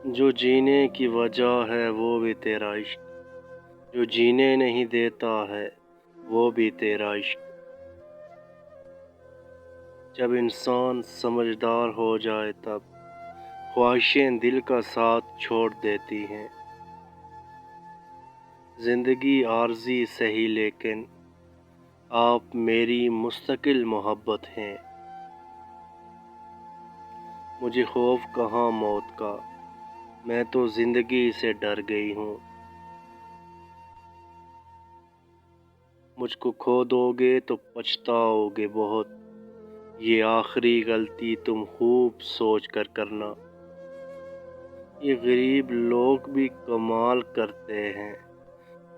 جو جینے کی وجہ ہے وہ بھی تیرا عشق، جو جینے نہیں دیتا ہے وہ بھی تیرا عشق۔ جب انسان سمجھدار ہو جائے تب خواہشیں دل کا ساتھ چھوڑ دیتی ہیں۔ زندگی عارضی سہی لیکن آپ میری مستقل محبت ہیں۔ مجھے خوف کہاں موت کا، میں تو زندگی سے ڈر گئی ہوں۔ مجھ کو کھو دو گے تو پچھتاؤ گے بہت، یہ آخری غلطی تم خوب سوچ کر کرنا۔ یہ غریب لوگ بھی کمال کرتے ہیں،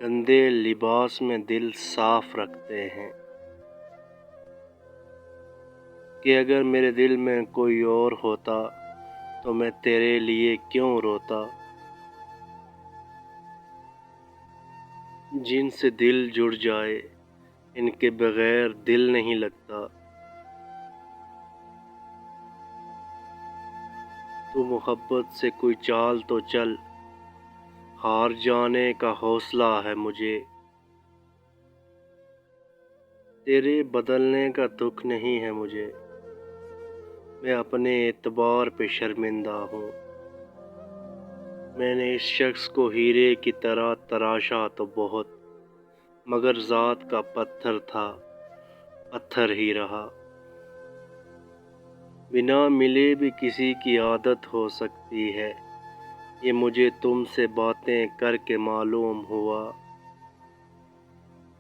گندے لباس میں دل صاف رکھتے ہیں۔ کہ اگر میرے دل میں کوئی اور ہوتا تو میں تیرے لیے کیوں روتا۔ جن سے دل جڑ جائے ان کے بغیر دل نہیں لگتا۔ تو محبت سے کوئی چال تو چل، ہار جانے کا حوصلہ ہے مجھے۔ تیرے بدلنے کا دکھ نہیں ہے مجھے، میں اپنے اعتبار پہ شرمندہ ہوں۔ میں نے اس شخص کو ہیرے کی طرح تراشا تو بہت، مگر ذات کا پتھر تھا، پتھر ہی رہا۔ بنا ملے بھی کسی کی عادت ہو سکتی ہے، یہ مجھے تم سے باتیں کر کے معلوم ہوا۔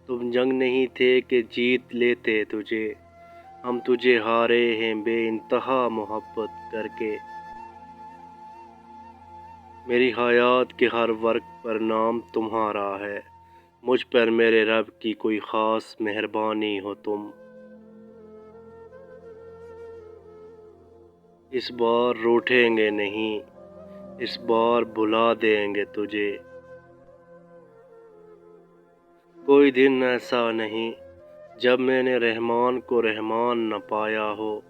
تم جنگ نہیں تھے کہ جیت لیتے تجھے، ہم تجھے ہارے ہیں بے انتہا محبت کر کے۔ میری حیات کے ہر ورق پر نام تمہارا ہے، مجھ پر میرے رب کی کوئی خاص مہربانی ہو تم۔ اس بار روٹھیں گے نہیں، اس بار بھلا دیں گے تجھے۔ کوئی دن ایسا نہیں جب میں نے رحمان کو رحمان نہ پایا ہو۔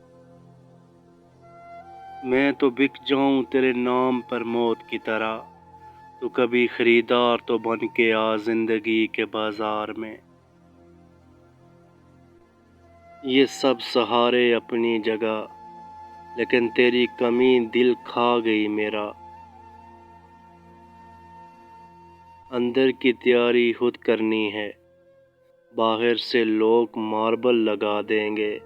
میں تو بک جاؤں تیرے نام پر موت کی طرح، تو کبھی خریدار تو بن کے آ زندگی کے بازار میں۔ یہ سب سہارے اپنی جگہ، لیکن تیری کمی دل کھا گئی میرا۔ اندر کی تیاری خود کرنی ہے، باہر سے لوگ ماربل لگا دیں گے۔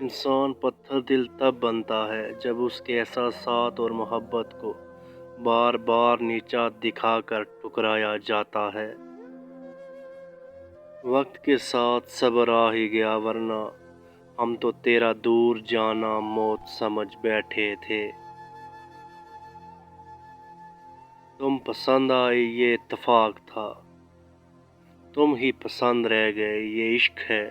انسان پتھر دل تب بنتا ہے جب اس کے احساسات اور محبت کو بار بار نیچا دکھا کر ٹھکرایا جاتا ہے۔ وقت کے ساتھ صبر آ ہی گیا، ورنہ ہم تو تیرا دور جانا موت سمجھ بیٹھے تھے۔ تم پسند آئی یہ اتفاق تھا، تم ہی پسند رہ گئے یہ عشق ہے۔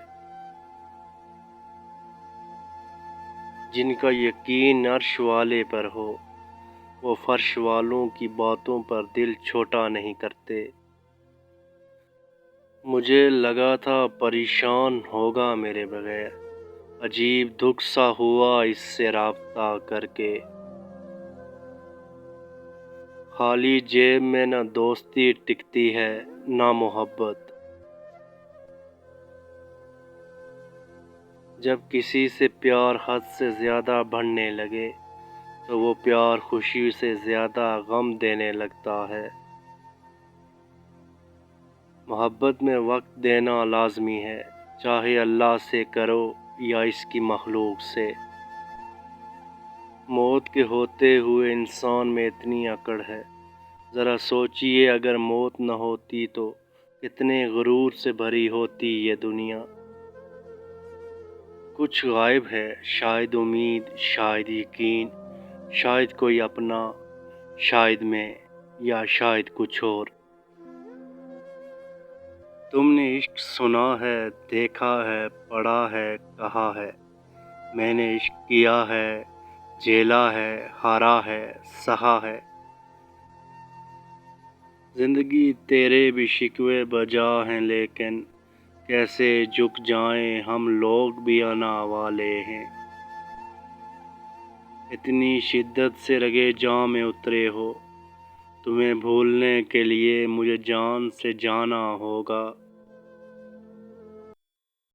جن کا یقین عرش والے پر ہو، وہ فرش والوں کی باتوں پر دل چھوٹا نہیں کرتے۔ مجھے لگا تھا پریشان ہوگا میرے بغیر، عجیب دکھ سا ہوا اس سے رابطہ کر کے۔ خالی جیب میں نہ دوستی ٹکتی ہے نہ محبت۔ جب کسی سے پیار حد سے زیادہ بڑھنے لگے تو وہ پیار خوشی سے زیادہ غم دینے لگتا ہے۔ محبت میں وقت دینا لازمی ہے، چاہے اللہ سے کرو یا اس کی مخلوق سے۔ موت کے ہوتے ہوئے انسان میں اتنی اکڑ ہے، ذرا سوچئے اگر موت نہ ہوتی تو کتنے غرور سے بھری ہوتی یہ دنیا۔ کچھ غائب ہے، شاید امید، شاید یقین، شاید کوئی اپنا، شاید میں، یا شاید کچھ اور۔ تم نے عشق سنا ہے، دیکھا ہے، پڑھا ہے، کہا ہے۔ میں نے عشق کیا ہے، جھیلا ہے، ہارا ہے، سہا ہے۔ زندگی تیرے بھی شکوے بجا ہیں لیکن کیسے جھک جائیں ہم لوگ بھی انا والے ہیں۔ اتنی شدت سے رگے جاں میں اترے ہو، تمہیں بھولنے کے لیے مجھے جان سے جانا ہوگا۔